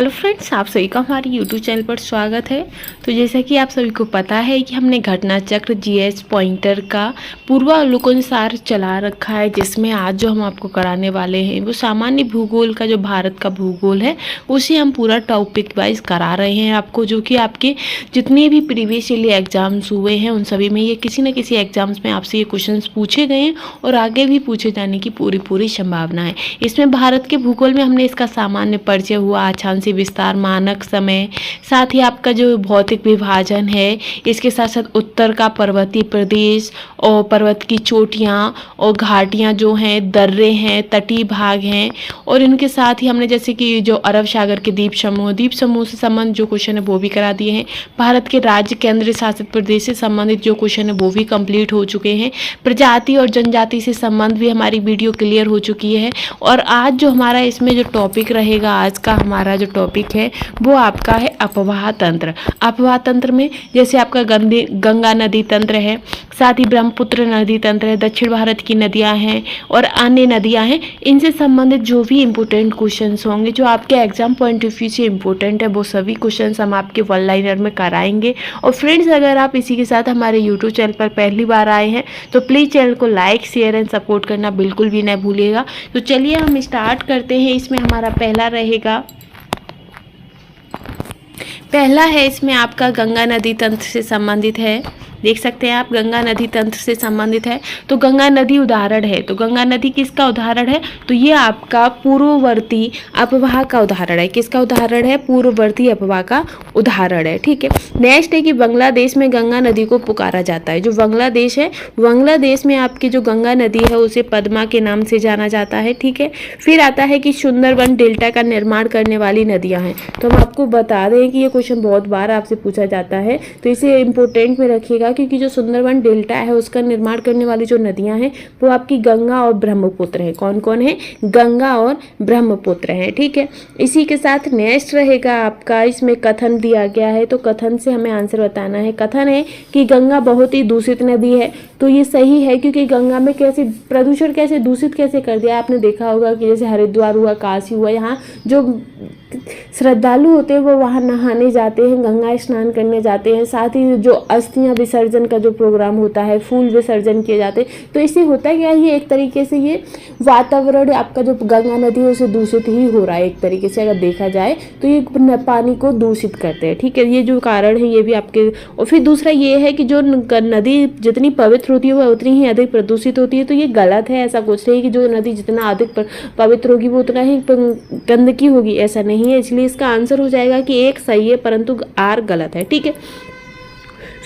Hello friends, आप सभी का हमारे यूट्यूब चैनल पर स्वागत है। तो जैसा कि आप सभी को पता है कि हमने घटना चक्र जीएस पॉइंटर का पूर्वावलोकन सार चला रखा है, जिसमें आज जो हम आपको कराने वाले हैं वो सामान्य भूगोल का, जो भारत का भूगोल है उसे हम पूरा टॉपिक वाइज करा रहे हैं आपको, जो कि आपके जितने भी प्रीवियस ईयर एग्जाम्स हुए हैं उन सभी में ये किसी न किसी एग्जाम्स में आपसे ये क्वेश्चन पूछे गए हैं और आगे भी पूछे जाने की पूरी संभावना है। इसमें भारत के भूगोल में हमने इसका सामान्य परिचय हुआ, आछांसी विस्तार, मानक समय, साथ ही आपका जो भौतिक विभाजन है, इसके साथ साथ उत्तर का पर्वतीय प्रदेश और पर्वत की चोटियाँ और घाटियाँ जो हैं, दर्रे हैं, तटीय भाग हैं, और इनके साथ ही हमने जैसे कि जो अरब सागर के द्वीप समूह से संबंधित जो क्वेश्चन है वो भी करा दिए हैं। भारत के राज्य केंद्र शासित प्रदेश से संबंधित जो क्वेश्चन है वो भी कंप्लीट हो चुके हैं। प्रजाति और जनजाति से संबंध भी हमारी वीडियो क्लियर हो चुकी है। और आज जो हमारा इसमें जो टॉपिक रहेगा, आज का हमारा जो टॉपिक है वो आपका है अपवाह तंत्र। अपवाह तंत्र में जैसे आपका गंगा नदी तंत्र है, साथ ही ब्रह्मपुत्र नदी तंत्र है, दक्षिण भारत की नदियां हैं और अन्य नदियां हैं, इनसे संबंधित जो भी इंपॉर्टेंट क्वेश्चंस होंगे जो आपके एग्जाम पॉइंट ऑफ व्यू से इंपॉर्टेंट है, वो सभी क्वेश्चंस हम आपके वन लाइनर में कराएंगे। और फ्रेंड्स, अगर आप इसी के साथ हमारे यूट्यूब चैनल पर पहली बार आए हैं तो प्लीज़ चैनल को लाइक, शेयर एंड सपोर्ट करना बिल्कुल भी न भूलिएगा। तो चलिए हम स्टार्ट करते हैं। इसमें हमारा पहला है इसमें आपका गंगा नदी तंत्र से संबंधित है। देख सकते हैं आप, गंगा नदी तंत्र से संबंधित है। तो गंगा नदी उदाहरण है, तो गंगा नदी किसका उदाहरण है? तो ये आपका पूर्ववर्ती अपवाह का उदाहरण है। किसका उदाहरण है? पूर्ववर्ती अपवाह का उदाहरण है। ठीक है। नेक्स्ट है कि बांग्लादेश में गंगा नदी को पुकारा जाता है। जो बांग्लादेश है, बांग्लादेश में आपकी जो गंगा नदी है उसे पद्मा के नाम से जाना जाता है। ठीक है। फिर आता है कि सुंदरबन डेल्टा का निर्माण करने वाली नदियां हैं। तो हम आपको बता दें कि ये क्वेश्चन बहुत बार आपसे पूछा जाता है, तो इसे इंपॉर्टेंट में रखिएगा, क्योंकि जो सुंदरबन डेल्टा है उसका निर्माण करने वाली जो नदियां हैं वो आपकी गंगा और ब्रह्मपुत्र है। कौन कौन है? गंगा और ब्रह्मपुत्र है। ठीक है। इसी के साथ नेक्स्ट रहेगा आपका, इसमें कथन दिया गया है, तो कथन से हमें आंसर बताना है। कथन है कि गंगा बहुत ही दूषित नदी है। तो ये सही है, क्योंकि गंगा में कैसे प्रदूषण, कैसे दूषित कैसे कर दिया। आपने देखा होगा कि जैसे हरिद्वार हुआ, काशी हुआ, यहाँ जो श्रद्धालु होते हैं वो वहाँ नहाने जाते हैं, गंगा स्नान करने जाते हैं, साथ ही जो अस्थियां विसर्जन का जो प्रोग्राम होता है, फूल विसर्जन किए जाते हैं। तो इससे होता है क्या, ये एक तरीके से ये वातावरण आपका जो गंगा नदी है उसे दूषित ही हो रहा है एक तरीके से, अगर देखा जाए तो ये पानी को दूषित करते हैं। ठीक है। ये जो कारण है ये भी आपके, और फिर दूसरा ये है कि जो नदी जितनी पवित्र होती है वह उतनी ही अधिक प्रदूषित होती है। तो ये गलत है। ऐसा कुछ नहीं कि जो नदी जितना अधिक पवित्र होगी वो उतना ही गंदगी होगी, ऐसा नहीं है। इसलिए इसका आंसर हो जाएगा कि एक सही है परंतु आर गलत है। ठीक है।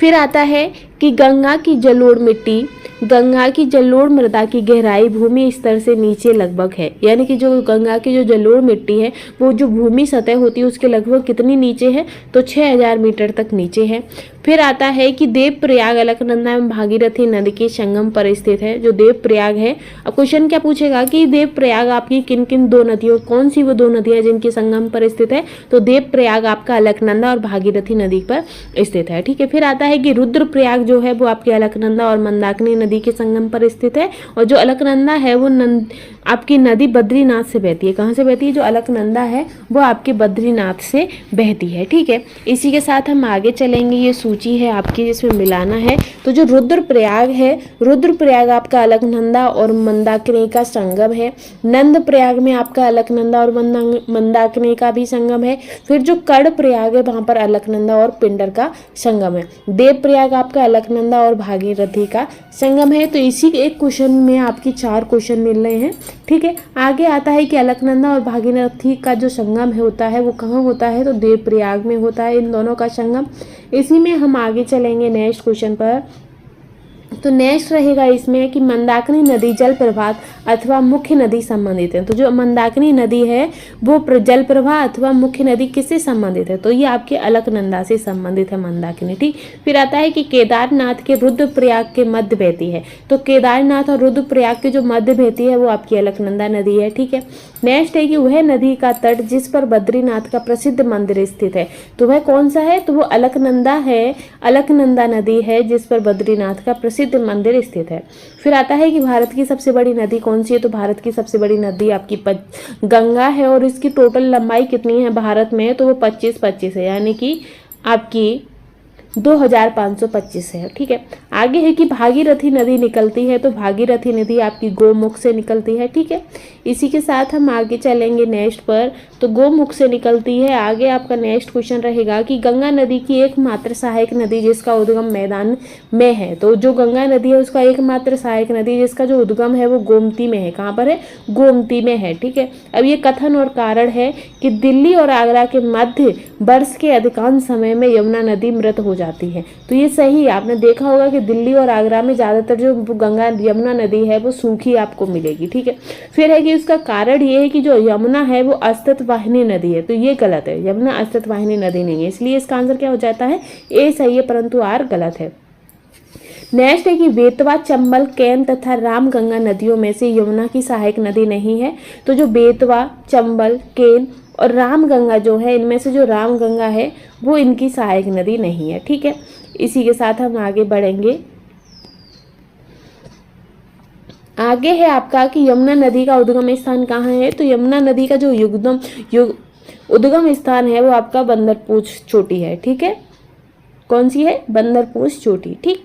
फिर आता है कि गंगा की जलोढ़ मिट्टी, गंगा की जलोढ़ मृदा की गहराई भूमि स्तर से नीचे लगभग है। यानी कि जो गंगा की जो जलोढ़ मिट्टी है वो जो भूमि सतह होती है उसके लगभग कितनी नीचे है? तो 6000 मीटर तक नीचे है। फिर आता है कि देवप्रयाग अलकनंदा एवं भागीरथी नदी के संगम पर स्थित है। जो देवप्रयाग है, अब क्वेश्चन क्या पूछेगा कि देवप्रयाग आपकी किन किन दो नदियों, कौन सी वो दो नदियां जिनके संगम पर स्थित है? तो देवप्रयाग आपका अलकनंदा और भागीरथी नदी पर स्थित है। ठीक है। फिर आता है कि रुद्रप्रयाग जो है वो आपकी अलकनंदा और मंदाकिनी नदी के संगम पर स्थित है। और जो अलकनंदा है वो आपकी नदी बद्रीनाथ से बहती है। कहाँ से बहती है? जो अलकनंदा है वो आपके बद्रीनाथ से बहती है। ठीक है। इसी के साथ हम आगे चलेंगे। ये सूची है आपकी जिसमें मिलाना है। तो जो रुद्रप्रयाग है, रुद्रप्रयाग आपका अलकनंदा और मंदाकिनी का संगम है। नंदप्रयाग में आपका अलकनंदा और मंदाकिनी का भी संगम है। फिर जो कर्णप्रयाग है वहां पर अलकनंदा और पिंडर का संगम है। देवप्रयाग आपका अलकनंदा और भागीरथी का संगम है। तो इसी एक क्वेश्चन में आपकी 4 क्वेश्चन मिल रहे हैं। ठीक है। आगे आता है कि अलकनंदा और भागीरथी का जो संगम होता है वो कहाँ होता है? तो देवप्रयाग में होता है इन दोनों का संगम। इसी में हम आगे चलेंगे नेक्स्ट क्वेश्चन पर। तो नेक्स्ट रहेगा इसमें कि मंदाकिनी नदी जल प्रवाह अथवा मुख्य नदी संबंधित है। तो जो मंदाकिनी नदी है वो जल प्रवाह अथवा मुख्य नदी किससे संबंधित है? तो ये आपके अलकनंदा से संबंधित है मंदाकिनी। ठीक। फिर आता है कि केदारनाथ के रुद्रप्रयाग के मध्य बहती है। तो केदारनाथ और रुद्रप्रयाग के जो मध्य बहती है वो आपकी अलकनंदा नदी है। ठीक है। नेक्स्ट है कि वह नदी का तट जिस पर बद्रीनाथ का प्रसिद्ध मंदिर स्थित है, तो वह कौन सा है, तो वो अलकनंदा है, अलकनंदा नदी है जिस पर बद्रीनाथ का प्रसिद्ध मंदिर स्थित है। फिर आता है कि भारत की सबसे बड़ी नदी कौन सी है, तो भारत की सबसे बड़ी नदी आपकी गंगा है और इसकी टोटल लंबाई कितनी है भारत में, तो वो 25 है, यानी कि आपकी 2525 है। ठीक है, आगे है कि भागीरथी नदी निकलती है, तो भागीरथी नदी आपकी गोमुख से निकलती है। ठीक है, इसी के साथ हम आगे चलेंगे नेक्स्ट पर, तो गोमुख से निकलती है। आगे आपका नेक्स्ट क्वेश्चन रहेगा कि गंगा नदी की एकमात्र सहायक नदी जिसका उद्गम मैदान में है, तो जो गंगा नदी है उसका एकमात्र सहायक नदी जिसका जो उद्गम है वो गोमती में है। कहाँ पर है, गोमती में है। ठीक है, अब ये कथन और कारण है कि दिल्ली और आगरा के मध्य वर्ष के अधिकांश समय में यमुना नदी मृत हो जाती है, तो ये सही है। आपने देखा होगा कि दिल्ली और आगरा में ज़्यादातर जो गंगा यमुना नदी है वो सूखी आपको मिलेगी। ठीक है, फिर है कि उसका कारण ये है कि जो यमुना है वो अस्तित्व वाहिनी नदी है, तो ये गलत है, यमुना अस्तित्व वाहिनी नदी नहीं है, इसलिए इसका आंसर क्या हो जाता है, ए सही है, परंतु आर गलत है। नेक्स्ट है कि बेतवा, चंबल, केन तथा रामगंगा नदियों में से यमुना की सहायक नदी नहीं है, तो जो बेतवा, चंबल, केन और रामगंगा जो है, इनमें से जो रामगंगा है वो इनकी सहायक नदी नहीं है। ठीक है, इसी के साथ हम आगे बढ़ेंगे। आगे है आपका कि यमुना नदी का उद्गम स्थान कहाँ है, तो यमुना नदी का जो उद्गम स्थान है वो आपका बंदरपूछ चोटी है। ठीक है, कौन सी है, बंदरपूछ चोटी। ठीक,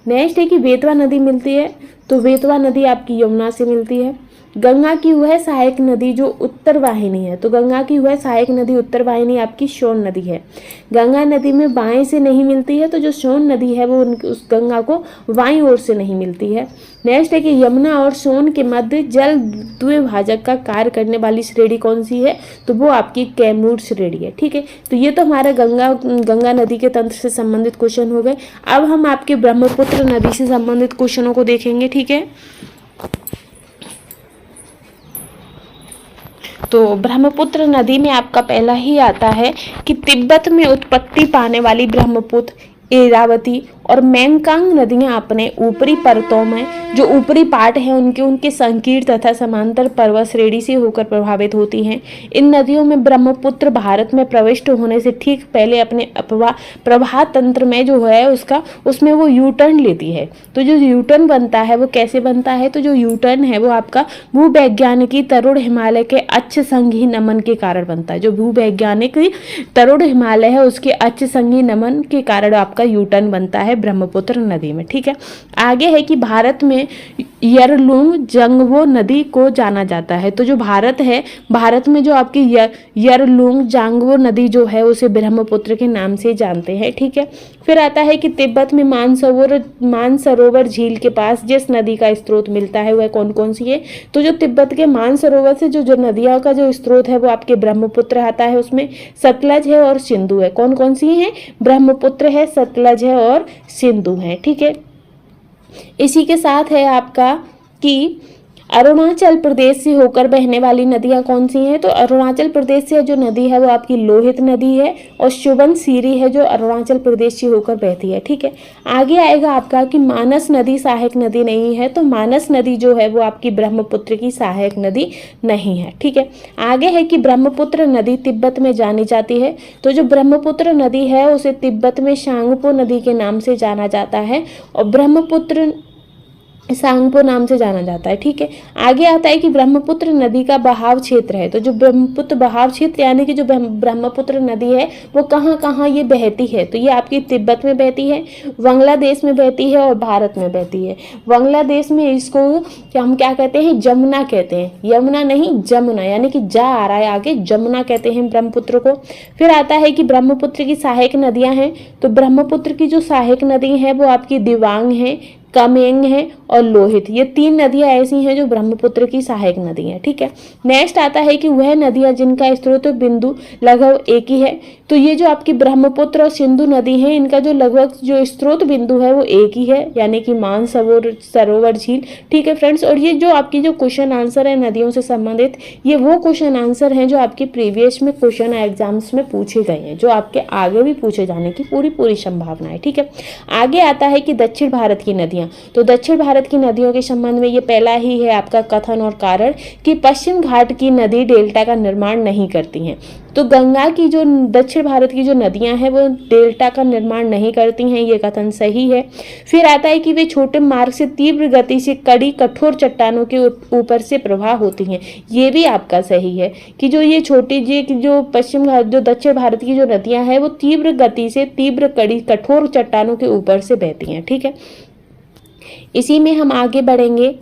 नेक्स्ट है कि बेतवा नदी मिलती है, तो बेतवा नदी आपकी यमुना से मिलती है। गंगा की वह सहायक नदी जो उत्तर वाहिनी है, तो गंगा की वह सहायक नदी उत्तर वाहिनी आपकी सोन नदी है। गंगा नदी में बाएं से नहीं मिलती है, तो जो सोन नदी है वो उस गंगा को बाईं ओर से नहीं मिलती है। नेक्स्ट है कि यमुना और सोन के मध्य जल द्विभाजक का कार्य करने वाली श्रेणी कौन सी है, तो वो आपकी कैमूर श्रेणी है। ठीक है, तो ये तो हमारा गंगा नदी के तंत्र से संबंधित क्वेश्चन हो गए। अब हम आपके ब्रह्मपुत्र नदी से संबंधित क्वेश्चनों को देखेंगे। ठीक है, तो ब्रह्मपुत्र नदी में आपका पहला ही आता है कि तिब्बत में उत्पत्ति पाने वाली ब्रह्मपुत्र, इरावती और मेंकांग नदियां अपने ऊपरी परतों में जो ऊपरी पार्ट है उनके संकीर्ण तथा समांतर पर्वत श्रेणी से होकर प्रभावित होती हैं। इन नदियों में ब्रह्मपुत्र भारत में प्रविष्ट होने से ठीक पहले अपने प्रवाह तंत्र में जो है उसमें वो यू टर्न लेती है। तो जो यू टर्न बनता है वो कैसे बनता है, तो जो यू टर्न है वो आपका भूवैज्ञानिकी तरुण हिमालय के अक्ष संघी नमन के कारण बनता है। जो भूवैज्ञानिक तरुण हिमालय है उसके अक्ष संघी नमन के कारण आपका यू टर्न बनता है ब्रह्मपुत्र नदी में। ठीक है, आगे है कि भारत में यरलुंग जंगवो नदी को जाना जाता है, तो जो भारत है, भारत में जो आपकी यरलुंग जांगवो नदी जो है उसे ब्रह्मपुत्र के नाम से जानते हैं। ठीक है, फिर आता है कि तिब्बत में मानसरोवर झील के पास जिस नदी का स्रोत मिलता है वह कौन कौन सी है, तो जो तिब्बत के मानसरोवर से जो नदियों का जो स्रोत है वो आपके ब्रह्मपुत्र आता है, उसमें सतलज है और सिंधु है। कौन कौन सी है, ब्रह्मपुत्र है, सतलज है और सिंधु है। ठीक है, इसी के साथ है आपका कि अरुणाचल प्रदेश से होकर बहने वाली नदियां कौन सी हैं, तो अरुणाचल प्रदेश से जो नदी है वो आपकी लोहित नदी है और सुबनसिरी है जो अरुणाचल प्रदेश से होकर बहती है। ठीक है, आगे आएगा आपका कि मानस नदी सहायक नदी नहीं है, तो मानस नदी जो है वो आपकी ब्रह्मपुत्र की सहायक नदी नहीं है। ठीक है, आगे है कि ब्रह्मपुत्र नदी तिब्बत में जानी जाती है, तो जो ब्रह्मपुत्र नदी है उसे तिब्बत में सांगपो नदी के नाम से जाना जाता है और ब्रह्मपुत्र सांगपो नाम से जाना जाता है। ठीक है, आगे आता है कि ब्रह्मपुत्र नदी का बहाव क्षेत्र है, तो जो ब्रह्मपुत्र बहाव क्षेत्र यानी कि जो ब्रह्मपुत्र नदी है वो कहाँ कहाँ ये बहती है, तो ये आपकी तिब्बत में बहती है, बांग्लादेश में बहती है और भारत में बहती है। बांग्लादेश में इसको हम क्या कहते हैं, जमुना कहते हैं, यमुना नहीं जमुना, यानी कि जा आ रहा है आगे, जमुना कहते हैं ब्रह्मपुत्र को। फिर आता है कि ब्रह्मपुत्र की सहायक नदियां हैं, तो ब्रह्मपुत्र की जो सहायक नदी है वो आपकी दिबांग है, कामेंग है और लोहित, ये 3 नदियां ऐसी हैं जो ब्रह्मपुत्र की सहायक नदी हैं। ठीक है, नेक्स्ट आता है कि वह नदियां जिनका स्रोत बिंदु लगभग एक ही है, तो ये जो आपकी ब्रह्मपुत्र और सिंधु नदी है इनका जो लगभग जो स्रोत बिंदु है वो एक ही है, यानी कि मानसरोवर झील। ठीक है फ्रेंड्स, और ये जो आपकी जो क्वेश्चन आंसर है नदियों से संबंधित, ये वो क्वेश्चन आंसर हैं जो आपके प्रीवियस में क्वेश्चन एग्जाम्स में पूछे गए हैं, जो आपके आगे भी पूछे जाने की पूरी संभावना है। ठीक है, आगे आता है कि दक्षिण भारत की नदियां, नदियाँ। तो दक्षिण भारत की नदियों के संबंध में ये पहला ही है आपका कथन और कारण कि पश्चिम घाट की नदी डेल्टा का निर्माण नहीं करती हैं। तो गंगा की जो दक्षिण भारत की जो नदियां हैं वो डेल्टा का निर्माण नहीं करती हैं, ये कथन सही है। फिर आता है कि वे छोटे मार्ग से तीव्र गति से कड़ी कठोर चट्टानों के ऊपर से प्रवाह होती हैं, ये भी आपका सही है कि जो ये छोटी जो जो दक्षिण भारत की जो नदियां हैं वो तीव्र गति से तीव्र कड़ी कठोर चट्टानों के ऊपर से बहती हैं। ठीक है, इसी में हम आगे बढ़ेंगे।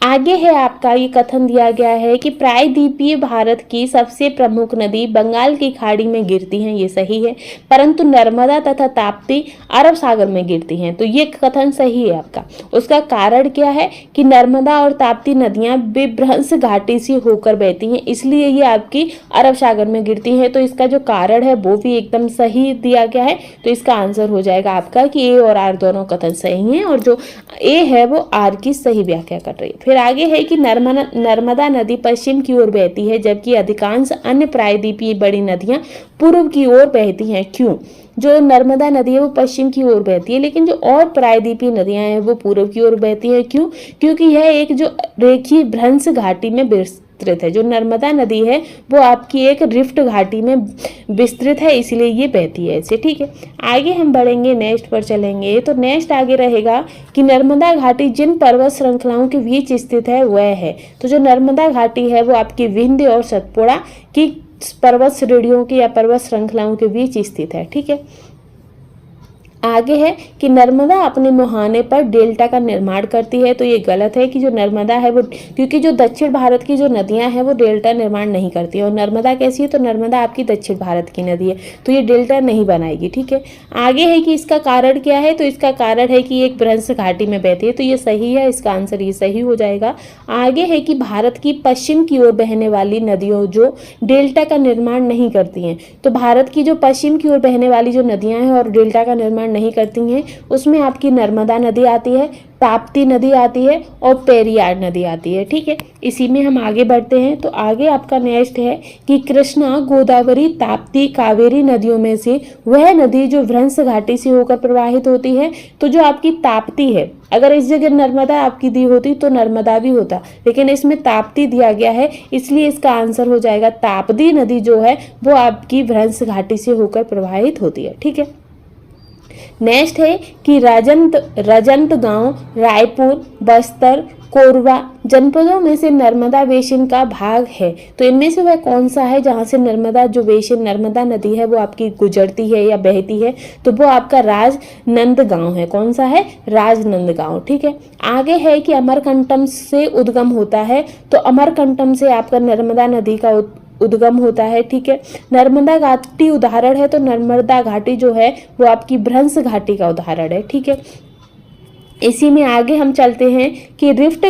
आगे है आपका ये कथन दिया गया है कि प्रायद्वीपीय भारत की सबसे प्रमुख नदी बंगाल की खाड़ी में गिरती हैं, ये सही है, परंतु नर्मदा तथा ताप्ती अरब सागर में गिरती हैं। तो ये कथन सही है आपका। उसका कारण क्या है कि नर्मदा और ताप्ती नदियां विभ्रंश घाटी से होकर बहती हैं, इसलिए ये आपकी अरब सागर में गिरती हैं। तो इसका जो कारण है वो भी एकदम सही दिया गया है। तो इसका आंसर हो जाएगा आपका कि ए और आर दोनों कथन सही हैं और जो ए है वो आर की सही व्याख्या कर रही है। फिर आगे है कि नर्मदा नदी पश्चिम की ओर बहती है, जबकि अधिकांश अन्य प्रायद्वीपीय बड़ी नदियां पूर्व की ओर बहती हैं। क्यों? जो नर्मदा नदी है वो पश्चिम की ओर बहती है, लेकिन जो और प्रायद्वीपीय नदियां हैं वो पूर्व की ओर बहती हैं। क्यों? क्योंकि यह एक जो रेखीय भ्रंश घाटी में विस्तृत है। जो नर्मदा नदी है वो आपकी एक रिफ्ट घाटी में विस्तृत है, इसलिए ये बहती है ऐसे। ठीक है, आगे हम बढ़ेंगे, नेक्स्ट पर चलेंगे। तो नेक्स्ट आगे रहेगा कि नर्मदा घाटी जिन पर्वत श्रृंखलाओं के बीच स्थित है वह है। तो जो नर्मदा घाटी है वो आपकी विंध्य और सतपुड़ा की पर्वत श्रेणियों की या पर्वत श्रृंखलाओं के बीच स्थित है। ठीक है, आगे है कि नर्मदा अपने मुहाने पर डेल्टा का निर्माण करती है। तो ये गलत है कि जो नर्मदा है वो, क्योंकि जो दक्षिण भारत की जो नदियां हैं वो डेल्टा निर्माण नहीं करती है। और नर्मदा कैसी है? तो नर्मदा आपकी दक्षिण भारत की नदी है, तो ये डेल्टा नहीं बनाएगी। ठीक है, आगे है कि इसका कारण क्या है? तो इसका कारण है कि एक भ्रंश घाटी में बहती है, तो ये सही है, इसका आंसर ये सही हो जाएगा। आगे है कि भारत की पश्चिम की ओर बहने वाली नदियों जो डेल्टा का निर्माण नहीं करती हैं। तो भारत की जो पश्चिम की ओर बहने वाली जो नदियां हैं और डेल्टा का निर्माण नहीं करती हैं, उसमें आपकी नर्मदा नदी आती है, ताप्ती नदी आती है और पेरियार नदी आती है। ठीक है, इसी में हम आगे बढ़ते हैं। तो आगे आपका नेक्स्ट है कि कृष्णा, गोदावरी, ताप्ती, कावेरी नदियों में से वह नदी जो भ्रंश घाटी से होकर प्रवाहित होती है। तो जो आपकी ताप्ती है, अगर इस जगह नर्मदा आपकी दी होती तो नर्मदा भी होता, लेकिन इसमें ताप्ती दिया गया है, इसलिए इसका आंसर हो जाएगा ताप्ती नदी जो है वो आपकी भ्रंश घाटी से होकर प्रवाहित होती है। ठीक है, नेक्स्ट है कि राजनांदगांव, रायपुर, बस्तर, कोरबा जनपदों में से नर्मदा बेसिन का भाग है। तो इनमें से वह कौन सा है जहां से नर्मदा जो बेसिन नर्मदा नदी है वो आपकी गुजरती है या बहती है? तो वो आपका राजनांदगांव है। कौन सा है? राजनांदगांव। ठीक है, आगे है कि अमरकंटम से उद्गम होता है। तो अमरकंटम से आपका नर्मदा नदी का उद्गम होता है। ठीक है, नर्मदा घाटी उदाहरण है, तो नर्मदा घाटी जो है वो आपकी भ्रंश घाटी का उदाहरण है। ठीक है, इसी में आगे हम चलते हैं कि रिफ्ट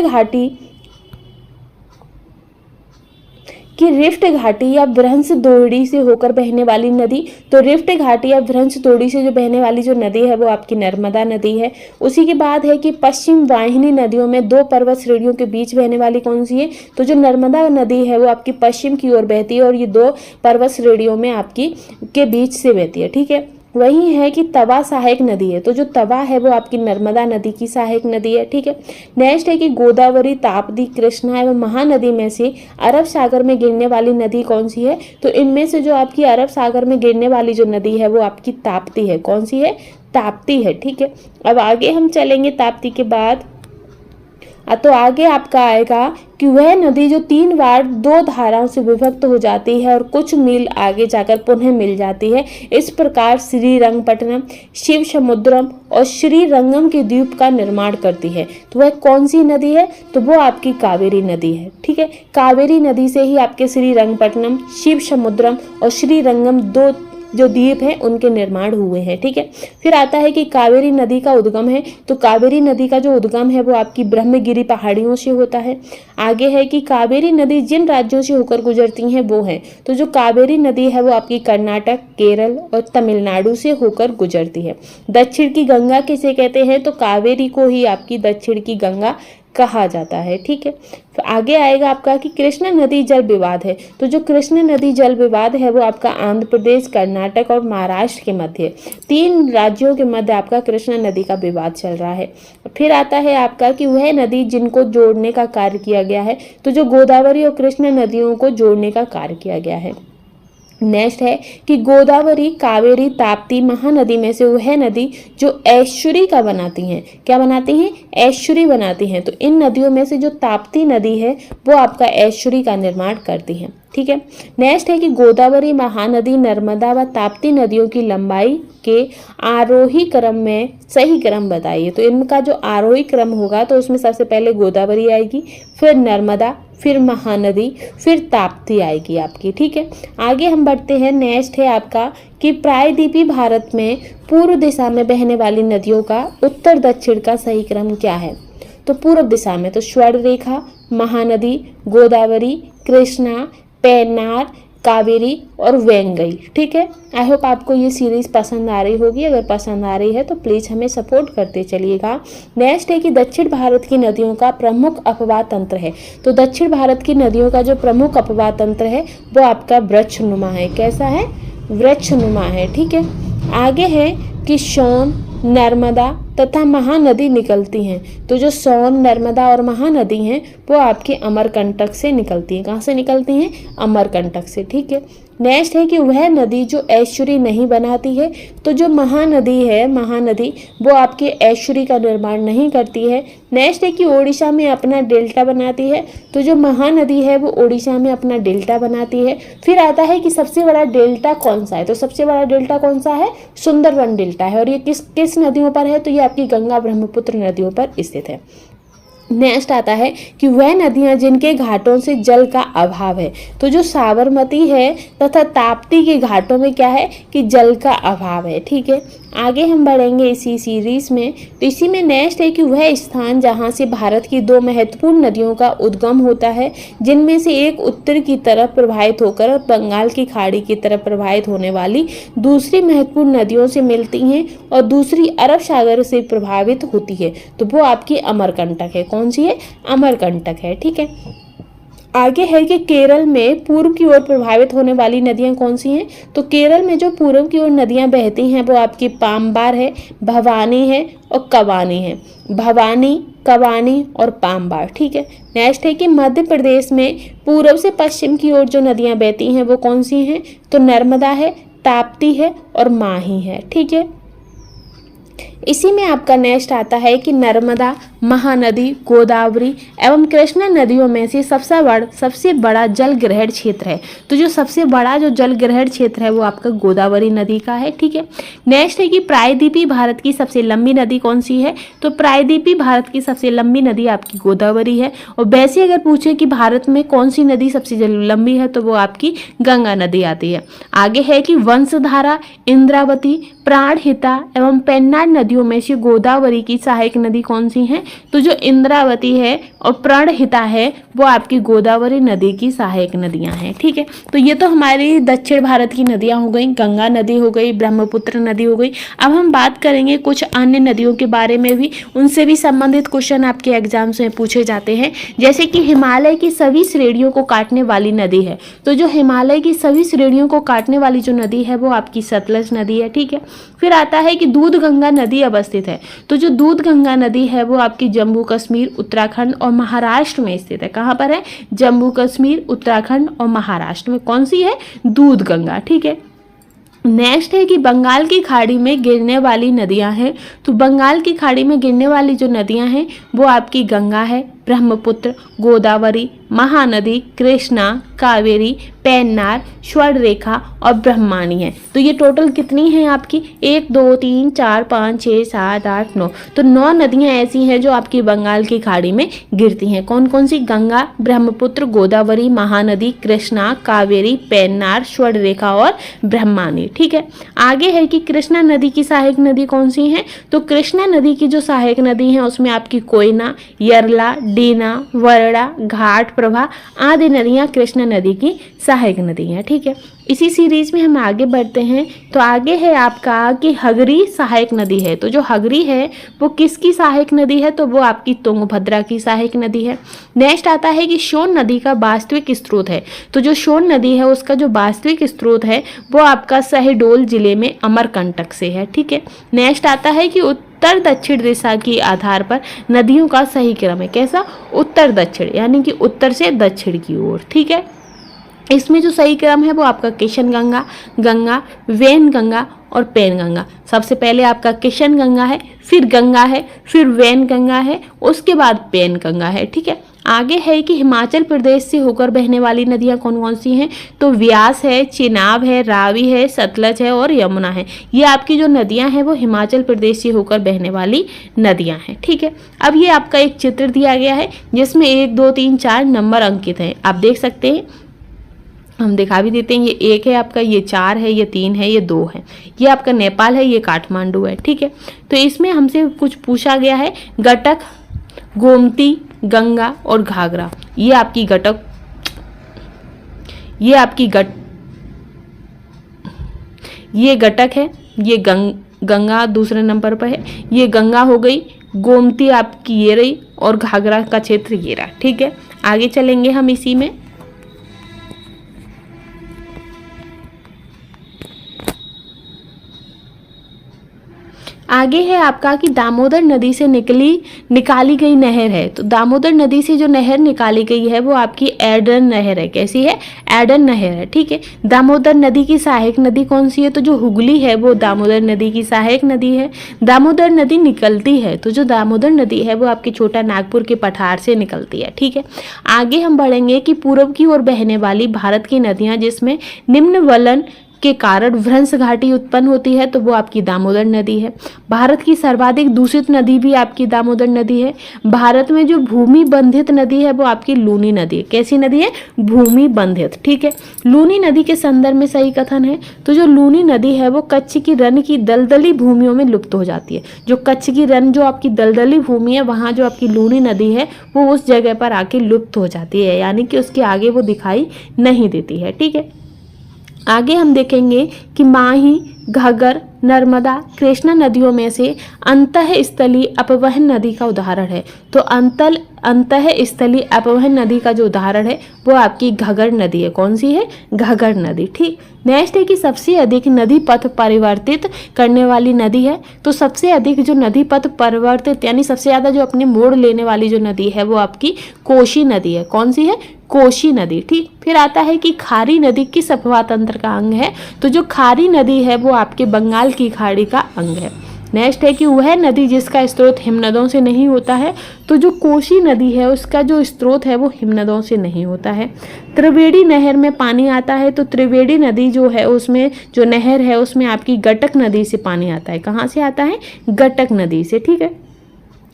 घाटी या भ्रंश द्रोणी से होकर बहने वाली नदी। तो रिफ्ट घाटी या भ्रंश द्रोणी से जो बहने वाली जो नदी है वो आपकी नर्मदा नदी है। उसी के बाद है कि पश्चिम वाहिनी नदियों में दो पर्वत श्रेणियों के बीच बहने वाली कौन सी है? तो जो नर्मदा नदी है वो आपकी पश्चिम की ओर बहती है और ये दो पर्वत श्रेणियों में आपकी के बीच से बहती है। ठीक है, वही है कि तवा सहायक नदी है। तो जो तवा है वो आपकी नर्मदा नदी की सहायक नदी है। ठीक है, नेक्स्ट है कि गोदावरी, ताप्ती, कृष्णा एवं महानदी में से अरब सागर में गिरने वाली नदी कौन सी है? तो इनमें से जो आपकी अरब सागर में गिरने वाली जो नदी है वो आपकी ताप्ती है। कौन सी है? ताप्ती है। ठीक है, अब आगे हम चलेंगे ताप्ती के बाद। तो आगे आपका आएगा कि वह नदी जो 3 बार 2 धाराओं से विभक्त हो जाती है और कुछ मील आगे जाकर पुनः मिल जाती है। इस प्रकार श्रीरंगपट्टनम, शिव समुद्रम और श्रीरंगम के द्वीप का निर्माण करती है। तो वह कौन सी नदी है? तो वो आपकी कावेरी नदी है। ठीक है, कावेरी नदी से ही आपके श्रीरंगपट्टनम, शिव समुद्रम और श्रीरंगम दो जो द्वीप हैं उनके निर्माण हुए हैं। ठीक है, फिर आता है कि कावेरी नदी का उद्गम है। तो कावेरी नदी का जो उद्गम है वो आपकी ब्रह्मगिरी पहाड़ियों से होता है। आगे है कि कावेरी नदी जिन राज्यों से होकर गुजरती हैं वो हैं। तो जो कावेरी नदी है वो आपकी कर्नाटक, केरल और तमिलनाडु से होकर गुजरती है। दक्षिण की गंगा किसे कहते हैं? तो कावेरी को ही आपकी दक्षिण की गंगा कहा जाता है। ठीक है, तो आगे आएगा आपका कि कृष्णा नदी जल विवाद है। तो जो कृष्णा नदी जल विवाद है वो आपका आंध्र प्रदेश, कर्नाटक और महाराष्ट्र के मध्य, 3 राज्यों के मध्य आपका कृष्णा नदी का विवाद चल रहा है। फिर आता है आपका कि वह नदी जिनको जोड़ने का कार्य किया गया है। तो जो गोदावरी और कृष्णा नदियों को जोड़ने का कार्य किया गया है। नेक्स्ट है कि गोदावरी, कावेरी, ताप्ती महानदी में से वह नदी जो ऐश्वरी का बनाती हैं। क्या बनाती हैं? ऐश्वरी बनाती हैं। तो इन नदियों में से जो ताप्ती नदी है वो आपका ऐश्वरी का निर्माण करती है। ठीक है, नेक्स्ट है कि गोदावरी, महानदी, नर्मदा व ताप्ती नदियों की लंबाई के आरोही क्रम में सही क्रम बताइए। तो इनका जो आरोही क्रम होगा तो उसमें सबसे पहले गोदावरी आएगी, फिर नर्मदा, फिर महानदी, फिर ताप्ती आएगी आपकी। ठीक है, आगे हम बढ़ते हैं। नेक्स्ट है आपका कि प्रायद्वीपीय भारत में पूर्व दिशा में बहने वाली नदियों का उत्तर दक्षिण का सही क्रम क्या है? तो पूर्व दिशा में तो स्वर्ण रेखा, महानदी, गोदावरी, कृष्णा, पेन्नार, कावेरी और वेंगई। ठीक है, आई होप आपको ये सीरीज पसंद आ रही होगी। अगर पसंद आ रही है तो प्लीज़ हमें सपोर्ट करते चलिएगा। नेक्स्ट है कि दक्षिण भारत की नदियों का प्रमुख अपवाह तंत्र है। तो दक्षिण भारत की नदियों का जो प्रमुख अपवाह तंत्र है वो आपका वृक्षनुमा है। कैसा है? वृक्षनुमा है। ठीक है, आगे है कि सोन, नर्मदा तथा महानदी निकलती हैं। तो जो सोन, नर्मदा और महानदी हैं वो आपके अमरकंटक से निकलती हैं। कहाँ से निकलती हैं? अमरकंटक से। ठीक है, नेक्स्ट है कि वह नदी जो ऐश्वरी नहीं बनाती है। तो जो महानदी है, महानदी वो आपके ऐश्वरी का निर्माण नहीं करती है। नेक्स्ट है कि ओडिशा में अपना डेल्टा बनाती है। तो जो महानदी है वो ओडिशा में अपना डेल्टा बनाती है। फिर आता है कि सबसे बड़ा डेल्टा कौन सा है? तो सबसे बड़ा डेल्टा कौन सा है? सुंदरबन डेल्टा है। और ये किस नदियों पर है? तो ये आपकी गंगा, ब्रह्मपुत्र नदियों पर स्थित है। नेक्स्ट आता है कि वह नदियां जिनके घाटों से जल का अभाव है। तो जो साबरमती है तथा ताप्ती के घाटों में क्या है कि जल का अभाव है। ठीक है, आगे हम बढ़ेंगे इसी सीरीज में। तो इसी में नेक्स्ट है कि वह स्थान जहां से भारत की 2 महत्वपूर्ण नदियों का उद्गम होता है, जिनमें से एक उत्तर की तरफ प्रवाहित होकर बंगाल की खाड़ी की तरफ प्रवाहित होने वाली दूसरी महत्वपूर्ण नदियों से मिलती हैं और दूसरी अरब सागर से प्रभावित होती है। तो वो आपकी अमरकंटक है। कौन सी है? अमरकंटक है। ठीक है, आगे है कि केरल में पूर्व की ओर प्रभावित होने वाली नदियां कौन सी हैं? तो केरल में जो पूर्व की ओर नदियां बहती हैं वो आपकी पाम्बार है, भवानी है और कबानी है। भवानी, कबानी और पाम्बार। ठीक है, नेक्स्ट है कि मध्य प्रदेश में पूर्व से पश्चिम की ओर जो नदियां बहती हैं वो कौन सी हैं? तो नर्मदा है, ताप्ती है और माही है। ठीक है, इसी में आपका नेक्स्ट आता है कि नर्मदा, महानदी, गोदावरी एवं कृष्णा नदियों में से सबसे बड़ा जल ग्रहण क्षेत्र है। तो जो सबसे बड़ा जो जल ग्रहण क्षेत्र है वो आपका गोदावरी नदी का है। ठीक है, नेक्स्ट है कि प्रायद्वीपीय भारत की सबसे लंबी नदी कौन सी है? तो प्रायद्वीपीय भारत की सबसे लंबी नदी आपकी गोदावरी है। और वैसे अगर पूछे कि भारत में कौन सी नदी सबसे लंबी है तो वो आपकी गंगा नदी आती है। आगे है कि वंशधारा, इंद्रावती, प्राणहिता एवं पेन्नार नदियों में से गोदावरी की सहायक नदी कौन सी है? तो जो इंद्रावती है और प्राणहिता है वो आपकी गोदावरी नदी की सहायक नदियां हैं। ठीक है, तो ये तो हमारी दक्षिण भारत की नदियां हो गई, गंगा नदी हो गई, ब्रह्मपुत्र नदी हो गई। अब हम बात करेंगे कुछ अन्य नदियों के बारे में भी, उनसे भी संबंधित क्वेश्चन आपके एग्जाम्स में पूछे जाते हैं। जैसे कि हिमालय की सभी श्रेणियों को काटने वाली नदी है। तो जो हिमालय की सभी श्रेणियों को काटने वाली जो नदी है वो आपकी सतलज नदी है। ठीक है, फिर आता है कि दूध गंगा नदी अवस्थित है। तो जो दूध गंगा नदी है वो आपकी जम्मू कश्मीर, उत्तराखंड और महाराष्ट्र में स्थित है। कहाँ पर है? जम्मू कश्मीर, उत्तराखंड और महाराष्ट्र में कौन सी है? दूध गंगा। ठीक है, नेक्स्ट है कि बंगाल की खाड़ी में गिरने वाली नदियां हैं। तो बंगाल की खाड़ी में गिरने वाली जो नदियां हैं वो आपकी गंगा है, ब्रह्मपुत्र, गोदावरी, महानदी, कृष्णा, कावेरी, पेन्नार, स्वर्णरेखा और ब्रह्मणी है। तो ये टोटल कितनी हैं आपकी? 1 2 3 4 5 6 7 8 9। तो 9 नदियां ऐसी हैं जो आपकी बंगाल की खाड़ी में गिरती हैं। कौन कौन सी? गंगा, ब्रह्मपुत्र, गोदावरी, महानदी, कृष्णा, कावेरी, पेन्नार, स्वर्णरेखा और ब्रह्मणी। ठीक है, आगे है कि कृष्णा नदी की सहायक नदी कौन सी है? तो कृष्णा नदी की जो सहायक नदी है उसमें आपकी कोयना, यरला, डीना, वरड़ा, घाट प्रभा आदि नदियाँ कृष्णा नदी की सहायक नदी हैं। ठीक है, इसी सीरीज में हम आगे बढ़ते हैं। तो आगे है आपका कि हगरी सहायक नदी है। तो जो हगरी है वो किसकी सहायक नदी है? तो वो आपकी तुंगभद्रा की सहायक नदी है। नेक्स्ट आता है कि सोन नदी का वास्तविक स्रोत है। तो जो सोन नदी है उसका जो वास्तविक स्रोत है वो आपका शहडोल जिले में अमरकंटक से है। ठीक है, नेक्स्ट आता है कि उत्तर दक्षिण दिशा के आधार पर नदियों का सही क्रम है। कैसा? उत्तर दक्षिण, यानी कि उत्तर से दक्षिण की ओर। ठीक है, इसमें जो सही क्रम है वो आपका किशन गंगा, गंगा, वैन गंगा और पैन गंगा। सबसे पहले आपका किशन गंगा है, फिर गंगा है, फिर वैन गंगा है, उसके बाद पैन गंगा है। ठीक है, आगे है कि हिमाचल प्रदेश से होकर बहने वाली नदियां कौन कौन सी हैं? तो व्यास है, चिनाब है, रावी है, सतलज है और यमुना है। ये आपकी जो नदियां हैं वो हिमाचल प्रदेश से होकर बहने वाली नदियां हैं। ठीक है, अब ये आपका एक चित्र दिया गया है जिसमें 1, 2, 3, 4 नंबर अंकित हैं। आप देख सकते हैं, हम दिखा भी देते हैं। ये 1 है आपका, ये 4 है, ये 3 है, ये 2 है। ये आपका नेपाल है, ये काठमांडू है। ठीक है, तो इसमें हमसे कुछ पूछा गया है, गटक, गोमती, गंगा और घाघरा। ये आपकी गटक, ये आपकी ये गटक है, ये गंगा दूसरे नंबर पर है, ये गंगा हो गई, गोमती आपकी ये रही और घाघरा का क्षेत्र ये रहा। ठीक है, आगे चलेंगे हम इसी में। आगे है आपका कि दामोदर नदी से निकाली गई नहर है। तो दामोदर नदी से जो नहर निकाली गई है वो आपकी एडन नहर है। कैसी है? एडन नहर है। ठीक है, दामोदर नदी की सहायक नदी कौन सी है? तो जो हुगली है वो दामोदर नदी की सहायक नदी है। दामोदर नदी निकलती है, तो जो दामोदर नदी है वो आपकी छोटा नागपुर के पठार से निकलती है। ठीक है, आगे हम बढ़ेंगे कि पूर्व की ओर बहने वाली भारत की नदियां जिसमें निम्न वलन के कारण भ्रंश घाटी उत्पन्न होती है तो वो आपकी दामोदर नदी है। भारत की सर्वाधिक दूषित नदी भी आपकी दामोदर नदी है। भारत में जो भूमि बंधित नदी है वो आपकी लूनी नदी है। कैसी नदी है? भूमि बंधित। ठीक है, लूनी नदी के संदर्भ में सही कथन है। तो जो लूनी नदी है वो कच्छ की रण की दलदली भूमियों में लुप्त हो जाती है। जो कच्छ की रण जो आपकी दलदली भूमि है वहाँ जो आपकी लूनी नदी है वो उस जगह पर आके लुप्त हो जाती है, यानी कि उसके आगे वो दिखाई नहीं देती है। ठीक है, आगे हम देखेंगे कि माही, घग्गर, नर्मदा, कृष्णा नदियों में से अंतःस्थलीय अपवहन नदी का उदाहरण है। तो अंतःस्थलीय अपवहन नदी का जो उदाहरण है वो आपकी घग्गर नदी है। कौन सी है? घग्गर नदी। ठीक, नेक्स्ट है कि सबसे अधिक नदी पथ परिवर्तित करने वाली नदी है। तो सबसे अधिक जो नदी पथ परिवर्तित यानी सबसे ज़्यादा जो अपने मोड़ लेने वाली जो नदी है वो आपकी कोशी नदी है। कौन सी है? कोशी नदी। ठीक, फिर आता है कि खारी नदी किस अपवाह तंत्र का अंग है? तो जो खारी नदी है वो आपके बंगाल की खाड़ी का अंग है। नेक्स्ट है कि वह नदी जिसका स्रोत हिमनदों से नहीं होता है। तो जो कोशी नदी है उसका जो स्रोत है वो हिमनदों से नहीं होता है। त्रिवेणी नहर में पानी आता है। तो त्रिवेणी नदी जो है उसमें जो नहर है उसमें आपकी गटक नदी से पानी आता है। कहाँ से आता है? गटक नदी से। ठीक है,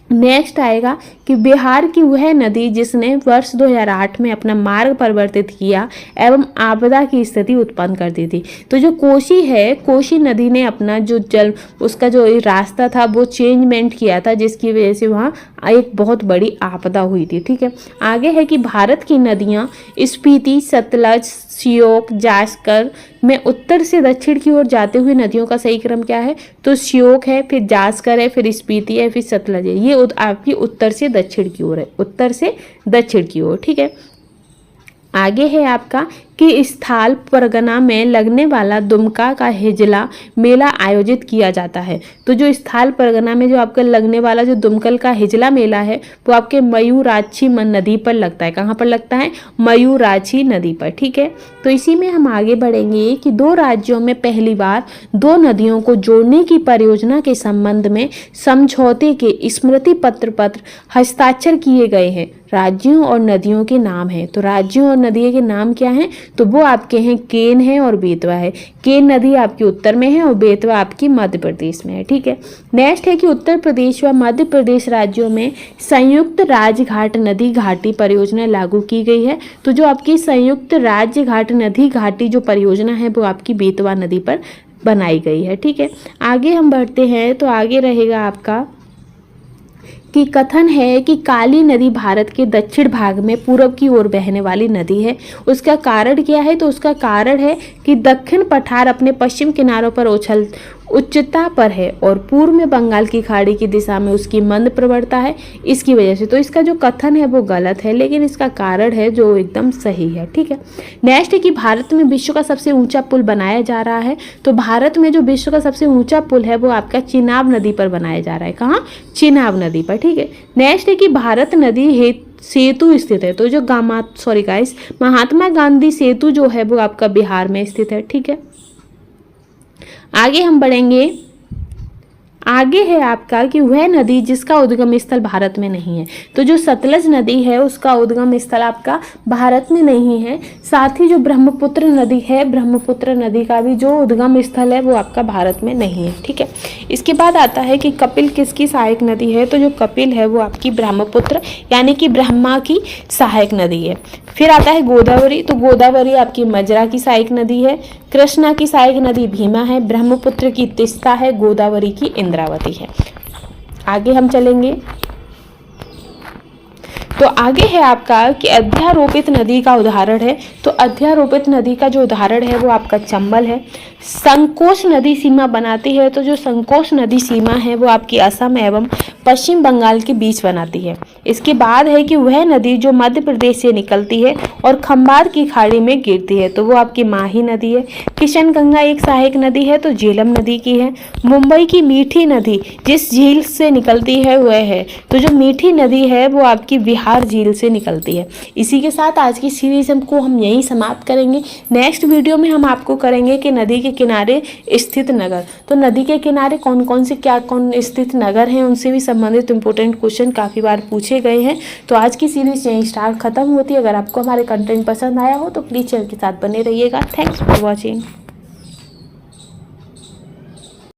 नेक्स्ट आएगा कि बिहार की वह नदी जिसने वर्ष 2008 में अपना मार्ग परिवर्तित किया एवं आपदा की स्थिति उत्पन्न कर दी थी। तो जो कोशी है, कोशी नदी ने अपना जो जल उसका जो रास्ता था वो चेंजमेंट किया था जिसकी वजह से वहाँ एक बहुत बड़ी आपदा हुई थी। ठीक है, आगे है कि भारत की नदियाँ स्पीति, सतलज, श्योक, जास्कर में उत्तर से दक्षिण की ओर जाते हुए नदियों का सही क्रम क्या है? तो श्योक है, फिर जास्कर है, फिर स्पीति है, फिर सतलज है। ये आपकी उत्तर से दक्षिण की ओर है, उत्तर से दक्षिण की ओर। ठीक है, आगे है आपका कि स्थाल परगना में लगने वाला दुमका का हिजला मेला आयोजित किया जाता है। तो जो स्थाल परगना में जो आपका लगने वाला जो दुमकल का हिजला मेला है वो आपके मयूराक्षी नदी पर लगता है। कहाँ पर लगता है? मयूराक्षी नदी पर। ठीक है, तो इसी में हम आगे बढ़ेंगे कि 2 राज्यों में पहली बार 2 नदियों को जोड़ने की परियोजना के संबंध में समझौते के स्मृति पत्र हस्ताक्षर किए गए हैं। राज्यों और नदियों के नाम हैं। तो राज्यों और नदियों के नाम क्या हैं? तो वो आपके हैं केन है और बेतवा है। केन नदी आपकी उत्तर में है और बेतवा आपकी मध्य प्रदेश में है। ठीक है, नेक्स्ट है कि उत्तर प्रदेश व मध्य प्रदेश राज्यों में संयुक्त राजघाट नदी घाटी परियोजना लागू की गई है। तो जो आपकी संयुक्त राजघाट नदी घाटी जो परियोजना है वो आपकी बेतवा नदी पर बनाई गई है। ठीक है, आगे हम बढ़ते हैं। तो आगे रहेगा आपका कि कथन है कि काली नदी भारत के दक्षिण भाग में पूर्व की ओर बहने वाली नदी है। उसका कारण क्या है? तो उसका कारण है कि दक्षिण पठार अपने पश्चिम किनारों पर उच्चता पर है और पूर्व में बंगाल की खाड़ी की दिशा में उसकी मंद प्रवणता है, इसकी वजह से। तो इसका जो कथन है वो गलत है, लेकिन इसका कारण है जो एकदम सही है। ठीक है, नेक्स्ट है कि भारत में विश्व का सबसे ऊंचा पुल बनाया जा रहा है। तो भारत में जो विश्व का सबसे ऊंचा पुल है वो आपका चिनाब नदी पर बनाया जा रहा है। कहाँ? चिनाब नदी पर। ठीक है, नेक्स्ट है कि भारत नदी सेतु स्थित है। तो जो महात्मा गांधी सेतु जो है वो आपका बिहार में स्थित है। ठीक है, आगे हम बढ़ेंगे। आगे है आपका कि वह नदी जिसका उद्गम स्थल भारत में नहीं है। तो जो सतलज नदी है उसका उद्गम स्थल आपका भारत में नहीं है। साथ ही जो ब्रह्मपुत्र नदी है, ब्रह्मपुत्र नदी का भी जो उद्गम स्थल है वो आपका भारत में नहीं है। ठीक है, इसके बाद आता है कि कपिल किसकी सहायक नदी है। तो जो कपिल है वो आपकी ब्रह्मपुत्र यानी कि ब्रह्मा की सहायक नदी है। फिर आता है गोदावरी। तो गोदावरी आपकी मजरा की सहायक नदी है। कृष्णा की सहायक नदी भीमा है। ब्रह्मपुत्र की तीस्ता है। गोदावरी की इंद्रावती है। आगे हम चलेंगे तो आगे है आपका कि अध्यारोपित नदी का उदाहरण है। तो अध्यारोपित नदी का जो उदाहरण है वो आपका चंबल है। संकोच नदी सीमा बनाती है। तो जो संकोच नदी सीमा है वो आपकी असम एवं पश्चिम बंगाल के बीच बनाती है। इसके बाद है कि वह नदी जो मध्य प्रदेश से निकलती है और खंबात की खाड़ी में गिरती है, तो वो आपकी माही नदी है। किशन गंगा एक सहायक नदी है, तो झेलम नदी की है। मुंबई की मीठी नदी जिस झील से निकलती है वह है, तो जो मीठी नदी है वो आपकी बिहार झील से निकलती है। इसी के साथ आज की सीरीज को हम यहीं समाप्त करेंगे। नेक्स्ट वीडियो में हम आपको करेंगे कि नदी के किनारे स्थित नगर। तो नदी के किनारे कौन कौन से कौन स्थित नगर हैं उनसे भी संबंधित इंपॉर्टेंट क्वेश्चन काफ़ी बार पूछे गए हैं। तो आज की सीरीज यहीं स्टार्ट खत्म होती है। अगर आपको हमारे कंटेंट पसंद आया हो तो प्लीज़ चैनल के साथ बने रहिएगा। Thanks for watching.